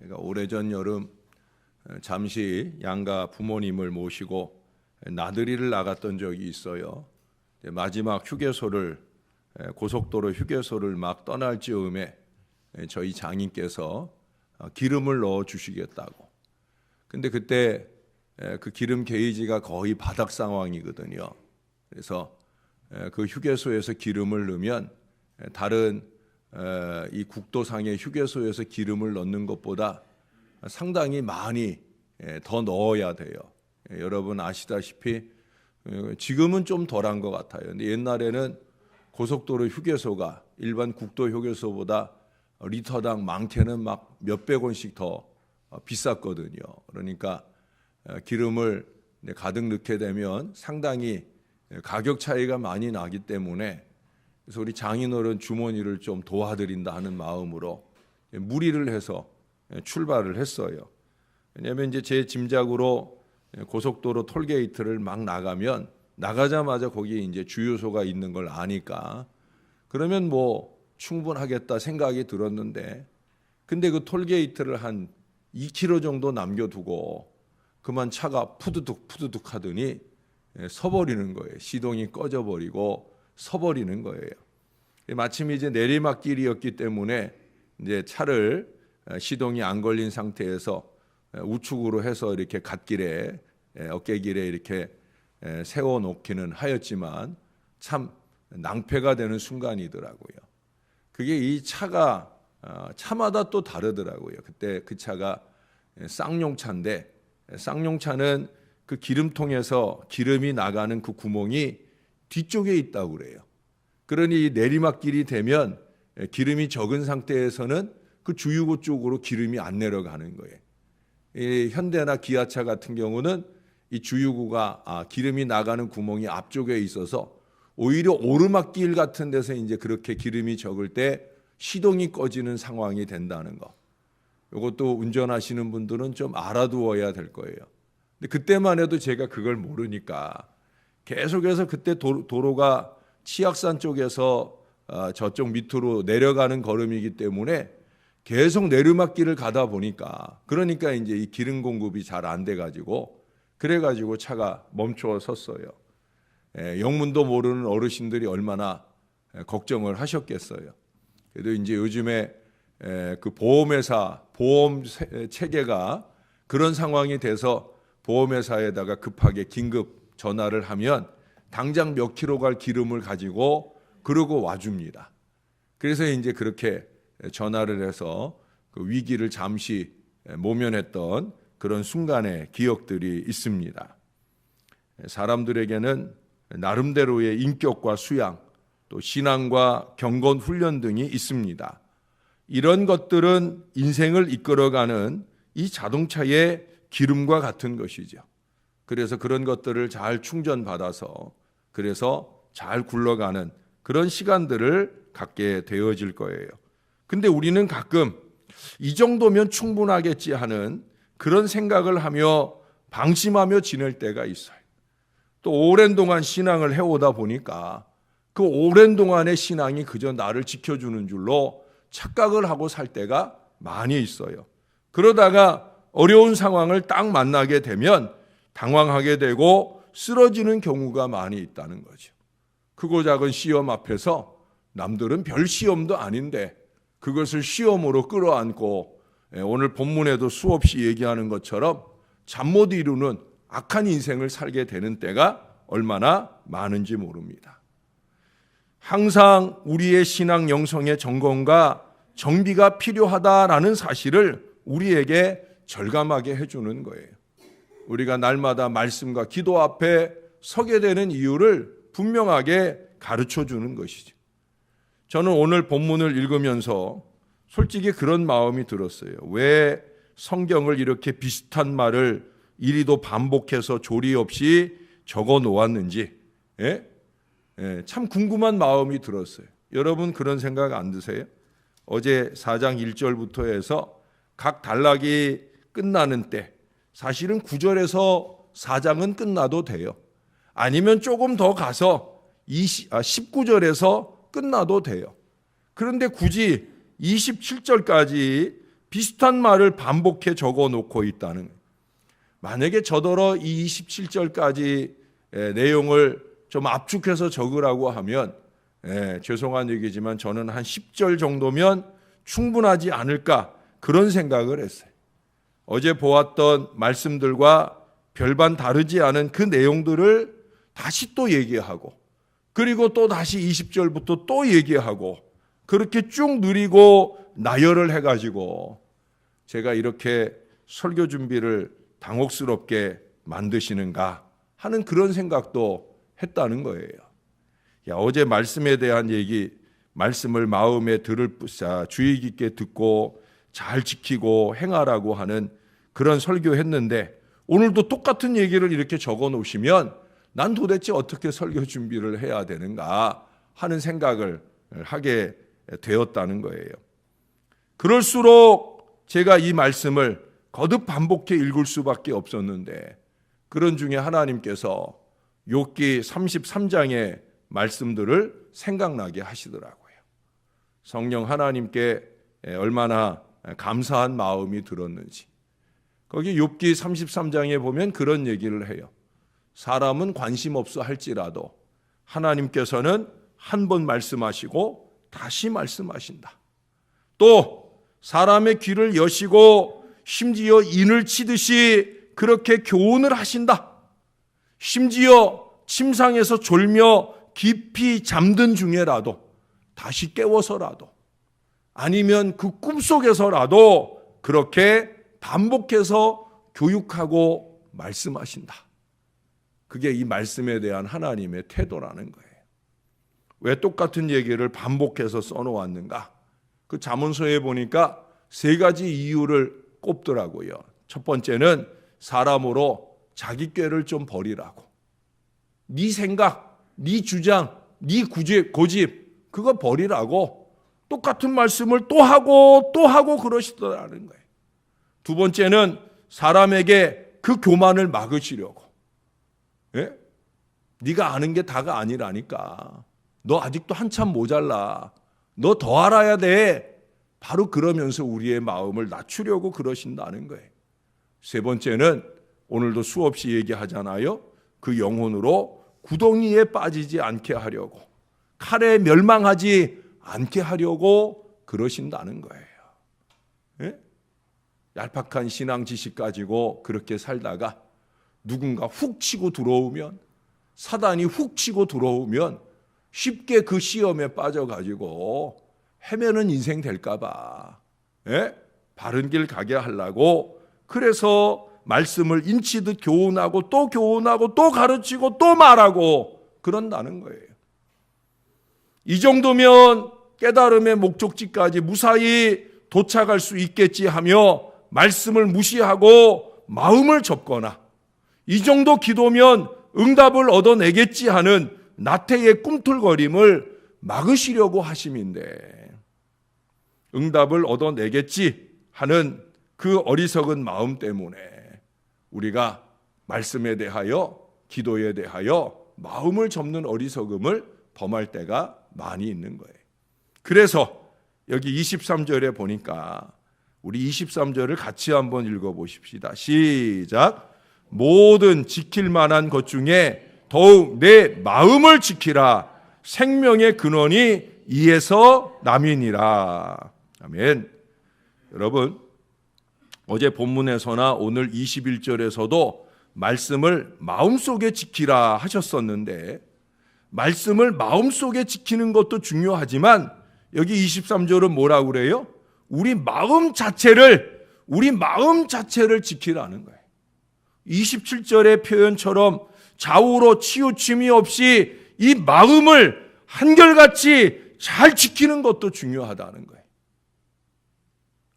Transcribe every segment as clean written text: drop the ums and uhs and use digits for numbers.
그러니까 오래전 여름 잠시 양가 부모님을 모시고 나들이를 나갔던 적이 있어요. 마지막 휴게소를 고속도로 휴게소를 막 떠날 즈음에 저희 장인께서 기름을 넣어 주시겠다고. 근데 그때 그 기름 게이지가 거의 바닥 상황이거든요. 그래서 그 휴게소에서 기름을 넣으면 다른 이 국도상의 휴게소에서 기름을 넣는 것보다 상당히 많이 더 넣어야 돼요. 여러분 아시다시피 지금은 좀 덜한 것 같아요. 근데 옛날에는 고속도로 휴게소가 일반 국도 휴게소보다 리터당 많게는 막 몇백 원씩 더 비쌌거든요. 그러니까 기름을 가득 넣게 되면 상당히 가격 차이가 많이 나기 때문에, 그래서 우리 장인어른 주머니를 좀 도와드린다 하는 마음으로 무리를 해서 출발을 했어요. 왜냐하면 이제 제 짐작으로 고속도로 톨게이트를 막 나가면 나가자마자 거기에 이제 주유소가 있는 걸 아니까 그러면 뭐 충분하겠다 생각이 들었는데, 근데 그 톨게이트를 한 2km 정도 남겨두고 그만 차가 푸드득 하더니 서버리는 거예요. 시동이 꺼져버리고 서버리는 거예요. 마침 이제 내리막길이었기 때문에 이제 차를 시동이 안 걸린 상태에서 우측으로 해서 이렇게 갓길에 어깨길에 이렇게 세워놓기는 하였지만 참 낭패가 되는 순간이더라고요. 그게 이 차가 차마다 또 다르더라고요. 그때 그 차가 쌍용차인데, 쌍용차는 그 기름통에서 기름이 나가는 그 구멍이 뒤쪽에 있다고 그래요. 그러니 내리막길이 되면 기름이 적은 상태에서는 그 주유구 쪽으로 기름이 안 내려가는 거예요. 이 현대나 기아차 같은 경우는 이 주유구가 기름이 나가는 구멍이 앞쪽에 있어서 오히려 오르막길 같은 데서 이제 그렇게 기름이 적을 때 시동이 꺼지는 상황이 된다는 거. 이것도 운전하시는 분들은 좀 알아두어야 될 거예요. 근데 그때만 해도 제가 그걸 모르니까 계속해서 그때 도로가 치악산 쪽에서 저쪽 밑으로 내려가는 걸음이기 때문에 계속 내리막길을 가다 보니까, 그러니까 이제 이 기름 공급이 잘 안 돼가지고 그래가지고 차가 멈춰 섰어요. 영문도 모르는 어르신들이 얼마나 걱정을 하셨겠어요. 그래도 이제 요즘에 그 보험회사 보험 체계가 그런 상황이 돼서 보험회사에다가 급하게 긴급 전화를 하면 당장 몇 킬로 갈 기름을 가지고 그러고 와줍니다. 그래서 이제 그렇게 전화를 해서 그 위기를 잠시 모면했던 그런 순간의 기억들이 있습니다. 사람들에게는 나름대로의 인격과 수양, 또 신앙과 경건 훈련 등이 있습니다. 이런 것들은 인생을 이끌어가는 이 자동차의 기름과 같은 것이죠. 그래서 그런 것들을 잘 충전받아서 그래서 잘 굴러가는 그런 시간들을 갖게 되어질 거예요. 근데 우리는 가끔 이 정도면 충분하겠지 하는 그런 생각을 하며 방심하며 지낼 때가 있어요. 또 오랜 동안 신앙을 해오다 보니까 그 오랜 동안의 신앙이 그저 나를 지켜주는 줄로 착각을 하고 살 때가 많이 있어요. 그러다가 어려운 상황을 딱 만나게 되면 당황하게 되고 쓰러지는 경우가 많이 있다는 거죠. 크고 작은 시험 앞에서 남들은 별 시험도 아닌데 그것을 시험으로 끌어안고 오늘 본문에도 수없이 얘기하는 것처럼 잠 못 이루는 악한 인생을 살게 되는 때가 얼마나 많은지 모릅니다. 항상 우리의 신앙 영성의 점검과 정비가 필요하다라는 사실을 우리에게 절감하게 해주는 거예요. 우리가 날마다 말씀과 기도 앞에 서게 되는 이유를 분명하게 가르쳐 주는 것이죠. 저는 오늘 본문을 읽으면서 솔직히 그런 마음이 들었어요. 왜 성경을 이렇게 비슷한 말을 이리도 반복해서 조리 없이 적어 놓았는지 참 궁금한 마음이 들었어요. 여러분 그런 생각 안 드세요? 어제 4장 1절부터 해서 각 단락이 끝나는 때 사실은 9절에서 4장은 끝나도 돼요. 아니면 조금 더 가서 19절에서 끝나도 돼요. 그런데 굳이 27절까지 비슷한 말을 반복해 적어 놓고 있다는 거예요. 만약에 저더러 이 27절까지 내용을 좀 압축해서 적으라고 하면 죄송한 얘기지만 저는 한 10절 정도면 충분하지 않을까 그런 생각을 했어요. 어제 보았던 말씀들과 별반 다르지 않은 그 내용들을 다시 또 얘기하고 그리고 또 다시 20절부터 또 얘기하고 그렇게 쭉 누리고 나열을 해가지고 제가 이렇게 설교 준비를 당혹스럽게 만드시는가 하는 그런 생각도 했다는 거예요. 어제 말씀에 대한 얘기, 말씀을 마음에 들을 주의 깊게 듣고 잘 지키고 행하라고 하는 그런 설교했는데 오늘도 똑같은 얘기를 이렇게 적어 놓으시면 난 도대체 어떻게 설교 준비를 해야 되는가 하는 생각을 하게 되었다는 거예요. 그럴수록 제가 이 말씀을 거듭 반복해 읽을 수밖에 없었는데 그런 중에 하나님께서 욥기 33장의 말씀들을 생각나게 하시더라고요. 성령 하나님께 얼마나 감사한 마음이 들었는지. 거기 욥기 33장에 보면 그런 얘기를 해요. 사람은 관심 없어 할지라도 하나님께서는 한 번 말씀하시고 다시 말씀하신다. 또 사람의 귀를 여시고 심지어 인을 치듯이 그렇게 교훈을 하신다. 심지어 침상에서 졸며 깊이 잠든 중에라도 다시 깨워서라도 아니면 그 꿈속에서라도 그렇게 반복해서 교육하고 말씀하신다. 그게 이 말씀에 대한 하나님의 태도라는 거예요. 왜 똑같은 얘기를 반복해서 써놓았는가? 그 잠언서에 보니까 3가지 이유를 꼽더라고요. 첫 번째는 사람으로 자기 꾀를 좀 버리라고. 네 생각, 네 주장, 네 고집 그거 버리라고 똑같은 말씀을 또 하고 그러시더라는 거예요. 두 번째는 사람에게 그 교만을 막으시려고. 예? 네가 아는 게 다가 아니라니까. 너 아직도 한참 모자라. 너 더 알아야 돼. 바로 그러면서 우리의 마음을 낮추려고 그러신다는 거예요. 세 번째는 오늘도 수없이 얘기하잖아요. 그 영혼으로 구덩이에 빠지지 않게 하려고, 칼에 멸망하지 않게 하려고 그러신다는 거예요. 예? 얄팍한 신앙 지식 가지고 그렇게 살다가 누군가 훅 치고 들어오면, 사단이 훅 치고 들어오면 쉽게 그 시험에 빠져가지고 헤매는 인생 될까 봐. 예? 바른 길 가게 하려고 그래서 말씀을 인치듯 교훈하고 또 가르치고 또 말하고 그런다는 거예요. 이 정도면 깨달음의 목적지까지 무사히 도착할 수 있겠지 하며 말씀을 무시하고 마음을 접거나 이 정도 기도면 응답을 얻어내겠지 하는 나태의 꿈틀거림을 막으시려고 하심인데, 응답을 얻어내겠지 하는 그 어리석은 마음 때문에 우리가 말씀에 대하여, 기도에 대하여 마음을 접는 어리석음을 범할 때가 많이 있는 거예요. 그래서 여기 23절에 보니까 우리 23절을 같이 한번 읽어보십시다. 시작. 모든 지킬 만한 것 중에 더욱 내 마음을 지키라. 생명의 근원이 이에서 남이니라. 아멘. 여러분, 어제 본문에서나 오늘 21절에서도 말씀을 마음속에 지키라 하셨었는데, 말씀을 마음속에 지키는 것도 중요하지만 여기 23절은 뭐라고 그래요? 우리 마음 자체를 지키라는 거예요. 27절의 표현처럼 좌우로 치우침이 없이 이 마음을 한결같이 잘 지키는 것도 중요하다는 거예요.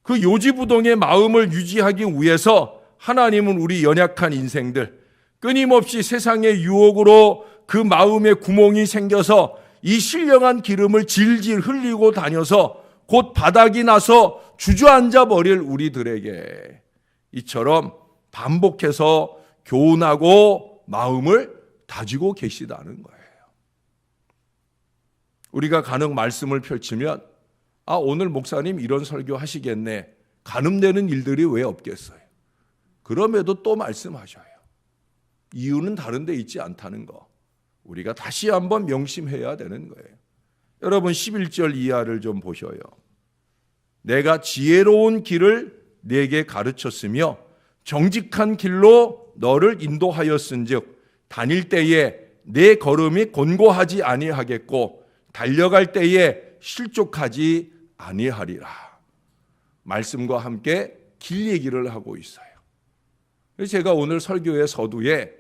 그 요지부동의 마음을 유지하기 위해서 하나님은 우리 연약한 인생들, 끊임없이 세상의 유혹으로 그 마음에 구멍이 생겨서 이 신령한 기름을 질질 흘리고 다녀서 곧 바닥이 나서 주저앉아 버릴 우리들에게 이처럼 반복해서 교훈하고 마음을 다지고 계시다는 거예요. 우리가 간혹 말씀을 펼치면 오늘 목사님 이런 설교 하시겠네. 가늠되는 일들이 왜 없겠어요? 그럼에도 또 말씀하셔요. 이유는 다른 데 있지 않다는 거. 우리가 다시 한번 명심해야 되는 거예요. 여러분 11절 이하를 좀 보셔요. 내가 지혜로운 길을 네게 가르쳤으며 정직한 길로 너를 인도하였은즉 다닐 때에 내 걸음이 곤고하지 아니하겠고 달려갈 때에 실족하지 아니하리라. 말씀과 함께 길 얘기를 하고 있어요. 그래서 제가 오늘 설교의 서두에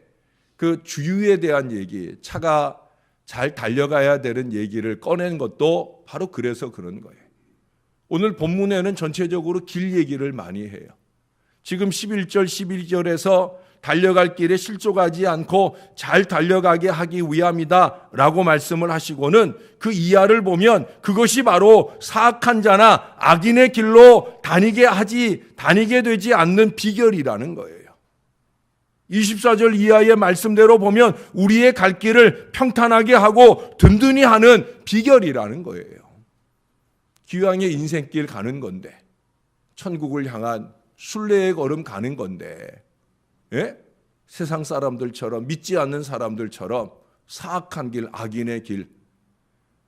그 주유에 대한 얘기, 차가 잘 달려가야 되는 얘기를 꺼낸 것도 바로 그래서 그런 거예요. 오늘 본문에는 전체적으로 길 얘기를 많이 해요. 지금 11절, 12절에서 달려갈 길에 실족하지 않고 잘 달려가게 하기 위함이다 라고 말씀을 하시고는 그 이하를 보면 그것이 바로 사악한 자나 악인의 길로 다니게 되지 않는 비결이라는 거예요. 24절 이하의 말씀대로 보면 우리의 갈 길을 평탄하게 하고 든든히 하는 비결이라는 거예요. 기왕의 인생길 가는 건데, 천국을 향한 순례의 걸음 가는 건데, 예? 세상 사람들처럼, 믿지 않는 사람들처럼 사악한 길, 악인의 길,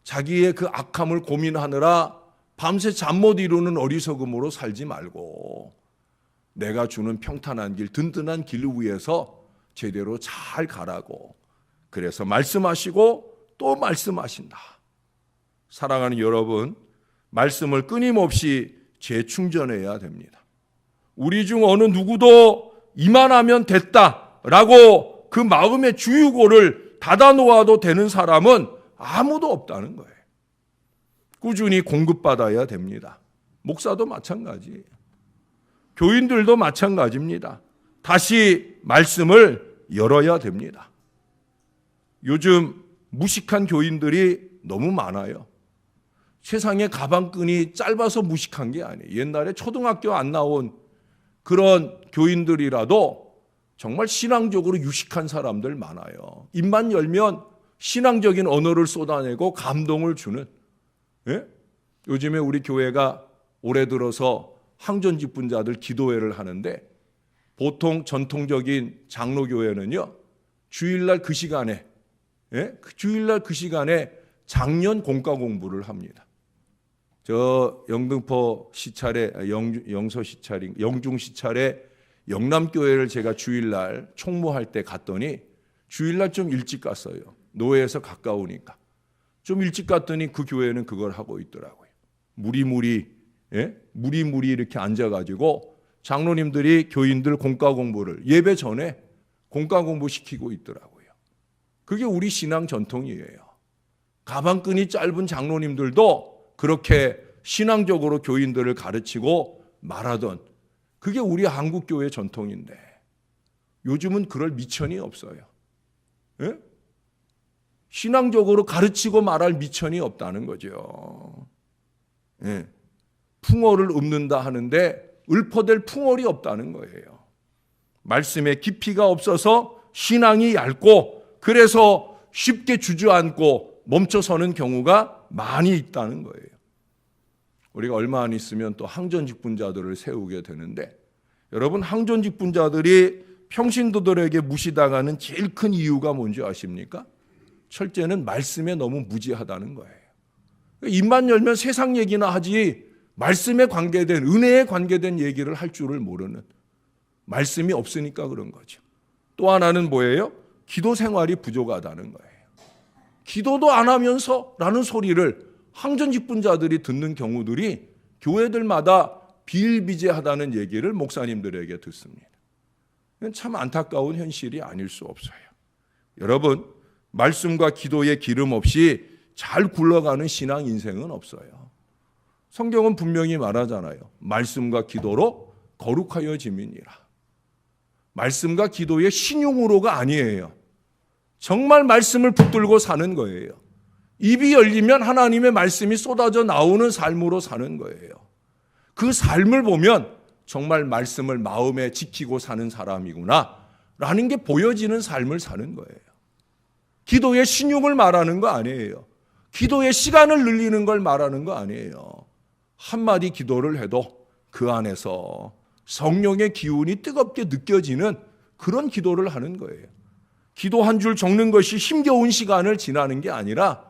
자기의 그 악함을 고민하느라 밤새 잠 못 이루는 어리석음으로 살지 말고 내가 주는 평탄한 길, 든든한 길 위에서 제대로 잘 가라고. 그래서 말씀하시고 또 말씀하신다. 사랑하는 여러분, 말씀을 끊임없이 재충전해야 됩니다. 우리 중 어느 누구도 이만하면 됐다라고 그 마음의 주유고를 닫아놓아도 되는 사람은 아무도 없다는 거예요. 꾸준히 공급받아야 됩니다. 목사도 마찬가지예요. 교인들도 마찬가지입니다. 다시 말씀을 열어야 됩니다. 요즘 무식한 교인들이 너무 많아요. 세상에 가방끈이 짧아서 무식한 게 아니에요. 옛날에 초등학교 안 나온 그런 교인들이라도 정말 신앙적으로 유식한 사람들 많아요. 입만 열면 신앙적인 언어를 쏟아내고 감동을 주는. 예? 요즘에 우리 교회가 올해 들어서 항전직분자들 기도회를 하는데 보통 전통적인 장로교회는요, 주일날 그 시간에, 주일날 그 시간에 장년 공과 공부를 합니다. 저 영등포 시찰에, 영서 시찰, 영중 시찰에 영남교회를 제가 주일날 총무할 때 갔더니 주일날 좀 일찍 갔어요. 노회에서 가까우니까. 좀 일찍 갔더니 그 교회는 그걸 하고 있더라고요. 무리무리 이렇게 앉아가지고 장로님들이 교인들 공과 공부를 예배 전에 공과 공부 시키고 있더라고요. 그게 우리 신앙 전통이에요. 가방끈이 짧은 장로님들도 그렇게 신앙적으로 교인들을 가르치고 말하던 그게 우리 한국교회 전통인데 요즘은 그럴 미천이 없어요. 예? 신앙적으로 가르치고 말할 미천이 없다는 거죠. 예. 풍어를 읊는다 하는데 읊어댈 풍월이 없다는 거예요. 말씀에 깊이가 없어서 신앙이 얇고 그래서 쉽게 주저앉고 멈춰서는 경우가 많이 있다는 거예요. 우리가 얼마 안 있으면 또 항전직분자들을 세우게 되는데 여러분, 항전직분자들이 평신도들에게 무시당하는 제일 큰 이유가 뭔지 아십니까? 첫째는 말씀에 너무 무지하다는 거예요. 입만 열면 세상 얘기나 하지 말씀에 관계된, 은혜에 관계된 얘기를 할 줄을 모르는, 말씀이 없으니까 그런 거죠. 또 하나는 뭐예요? 기도 생활이 부족하다는 거예요. 기도도 안 하면서 라는 소리를 항전직분자들이 듣는 경우들이 교회들마다 비일비재하다는 얘기를 목사님들에게 듣습니다. 이건 참 안타까운 현실이 아닐 수 없어요. 여러분, 말씀과 기도의 기름 없이 잘 굴러가는 신앙 인생은 없어요. 성경은 분명히 말하잖아요. 말씀과 기도로 거룩하여짐이니라. 말씀과 기도의 신용으로가 아니에요. 정말 말씀을 붙들고 사는 거예요. 입이 열리면 하나님의 말씀이 쏟아져 나오는 삶으로 사는 거예요. 그 삶을 보면 정말 말씀을 마음에 지키고 사는 사람이구나 라는 게 보여지는 삶을 사는 거예요. 기도의 신용을 말하는 거 아니에요. 기도의 시간을 늘리는 걸 말하는 거 아니에요. 한마디 기도를 해도 그 안에서 성령의 기운이 뜨겁게 느껴지는 그런 기도를 하는 거예요. 기도 한 줄 적는 것이 힘겨운 시간을 지나는 게 아니라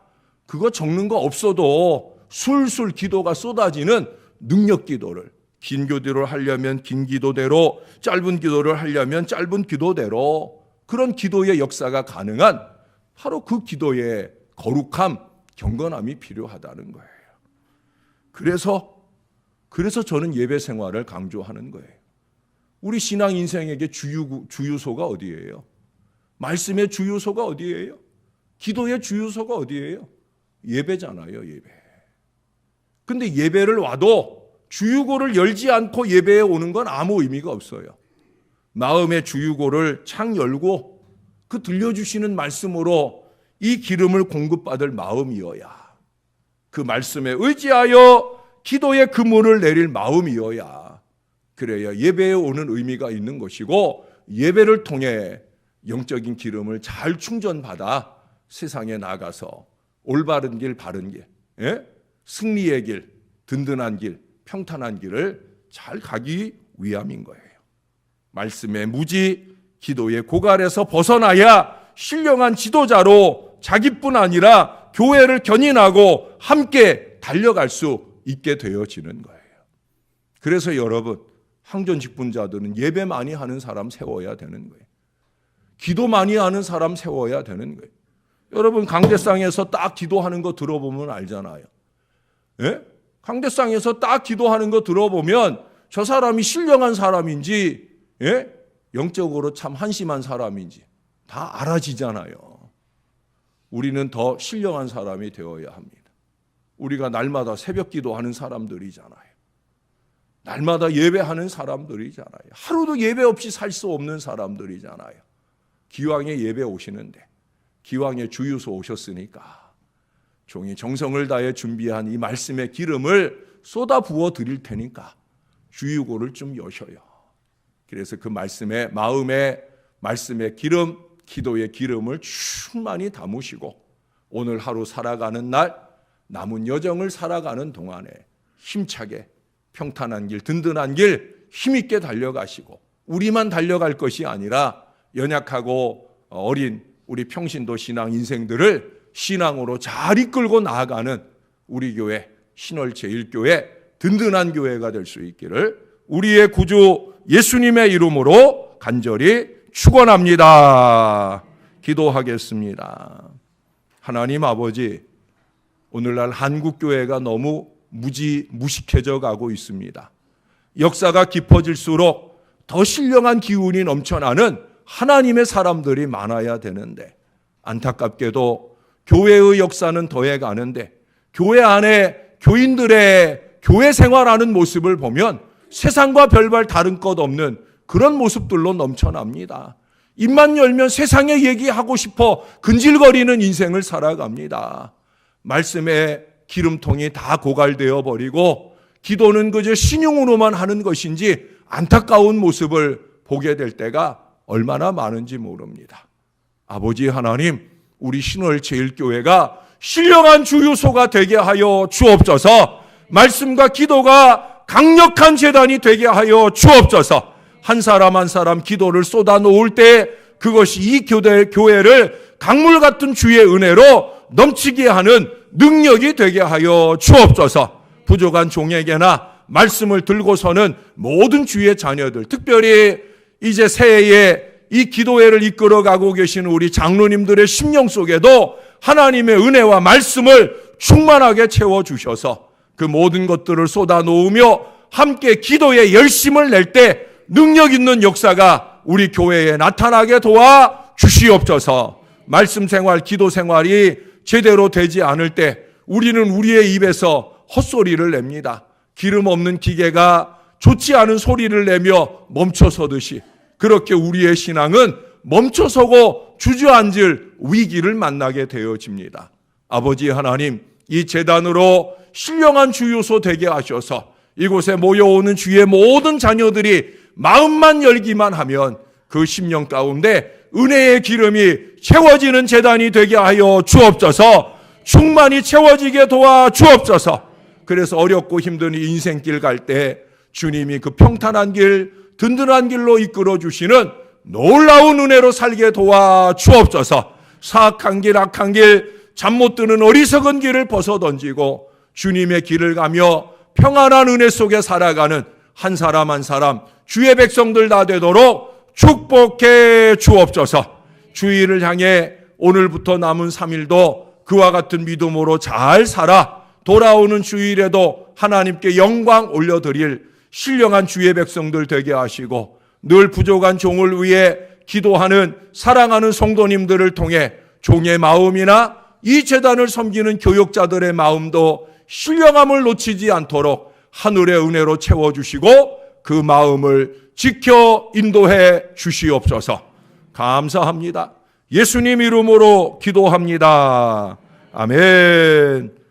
그거 적는 거 없어도 술술 기도가 쏟아지는 능력 기도를, 긴 기도를 하려면 긴 기도대로, 짧은 기도를 하려면 짧은 기도대로 그런 기도의 역사가 가능한 바로 그 기도의 거룩함, 경건함이 필요하다는 거예요. 그래서 저는 예배 생활을 강조하는 거예요. 우리 신앙 인생에게 주유소가 어디예요? 말씀의 주유소가 어디예요? 기도의 주유소가 어디예요? 예배잖아요, 예배. 근데 예배를 와도 주유고를 열지 않고 예배에 오는 건 아무 의미가 없어요. 마음의 주유고를 창 열고 그 들려주시는 말씀으로 이 기름을 공급받을 마음이어야, 그 말씀에 의지하여 기도의 그물을 내릴 마음이어야, 그래야 예배에 오는 의미가 있는 것이고, 예배를 통해 영적인 기름을 잘 충전받아 세상에 나가서 올바른 길, 바른 길, 승리의 길, 든든한 길, 평탄한 길을 잘 가기 위함인 거예요. 말씀의 무지, 기도의 고갈에서 벗어나야 신령한 지도자로 자기뿐 아니라 교회를 견인하고 함께 달려갈 수 있게 되어지는 거예요. 그래서 여러분, 항전 직분자들은 예배 많이 하는 사람 세워야 되는 거예요. 기도 많이 하는 사람 세워야 되는 거예요. 여러분, 강대상에서 딱 기도하는 거 들어보면 알잖아요. 강대상에서 딱 기도하는 거 들어보면 저 사람이 신령한 사람인지, 영적으로 참 한심한 사람인지 다 알아지잖아요. 우리는 더 신령한 사람이 되어야 합니다. 우리가 날마다 새벽 기도하는 사람들이잖아요. 날마다 예배하는 사람들이잖아요. 하루도 예배 없이 살 수 없는 사람들이잖아요. 기왕에 예배 오시는데, 기왕에 주유소 오셨으니까 종이 정성을 다해 준비한 이 말씀의 기름을 쏟아 부어 드릴 테니까 주유고를 좀 여셔요. 그래서 그 말씀의 마음의 말씀의 기름, 기도의 기름을 충만히 담으시고 오늘 하루 살아가는 날, 남은 여정을 살아가는 동안에 힘차게 평탄한 길, 든든한 길 힘있게 달려가시고, 우리만 달려갈 것이 아니라 연약하고 어린 우리 평신도 신앙 인생들을 신앙으로 잘 이끌고 나아가는 우리 교회 신월제일교회 든든한 교회가 될 수 있기를 우리의 구주 예수님의 이름으로 간절히 축원합니다. 기도하겠습니다. 하나님 아버지, 오늘날 한국교회가 너무 무식해져 가고 있습니다. 역사가 깊어질수록 더 신령한 기운이 넘쳐나는 하나님의 사람들이 많아야 되는데, 안타깝게도 교회의 역사는 더해가는데 교회 안에 교인들의 교회 생활하는 모습을 보면 세상과 별반 다른 것 없는 그런 모습들로 넘쳐납니다. 입만 열면 세상에 얘기하고 싶어 근질거리는 인생을 살아갑니다. 말씀의 기름통이 다 고갈되어 버리고 기도는 그저 신용으로만 하는 것인지 안타까운 모습을 보게 될 때가 얼마나 많은지 모릅니다. 아버지 하나님, 우리 신월제일교회가 신령한 주유소가 되게 하여 주옵소서. 말씀과 기도가 강력한 제단이 되게 하여 주옵소서. 한 사람 한 사람 기도를 쏟아 놓을 때 그것이 이 교회를 강물 같은 주의 은혜로 넘치게 하는 능력이 되게 하여 주옵소서. 부족한 종에게나 말씀을 들고서는 모든 주의 자녀들, 특별히 이제 새해에 이 기도회를 이끌어가고 계신 우리 장로님들의 심령 속에도 하나님의 은혜와 말씀을 충만하게 채워주셔서 그 모든 것들을 쏟아놓으며 함께 기도에 열심을 낼 때 능력 있는 역사가 우리 교회에 나타나게 도와 주시옵소서. 말씀 생활, 기도 생활이 제대로 되지 않을 때 우리는 우리의 입에서 헛소리를 냅니다. 기름 없는 기계가 좋지 않은 소리를 내며 멈춰서듯이 그렇게 우리의 신앙은 멈춰서고 주저앉을 위기를 만나게 되어집니다. 아버지 하나님, 이 제단으로 신령한 주유소 되게 하셔서 이곳에 모여오는 주의 모든 자녀들이 마음만 열기만 하면 그 심령 가운데 은혜의 기름이 채워지는 제단이 되게 하여 주옵소서. 충만히 채워지게 도와 주옵소서. 그래서 어렵고 힘든 인생길 갈 때 주님이 그 평탄한 길, 든든한 길로 이끌어 주시는 놀라운 은혜로 살게 도와주옵소서. 사악한 길, 악한 길, 잠 못 드는 어리석은 길을 벗어던지고 주님의 길을 가며 평안한 은혜 속에 살아가는 한 사람 한 사람 주의 백성들 다 되도록 축복해 주옵소서. 주일을 향해 오늘부터 남은 3일도 그와 같은 믿음으로 잘 살아 돌아오는 주일에도 하나님께 영광 올려드릴 신령한 주의 백성들 되게 하시고 늘 부족한 종을 위해 기도하는 사랑하는 성도님들을 통해 종의 마음이나 이 재단을 섬기는 교역자들의 마음도 신령함을 놓치지 않도록 하늘의 은혜로 채워주시고 그 마음을 지켜 인도해 주시옵소서. 감사합니다. 예수님 이름으로 기도합니다. 아멘.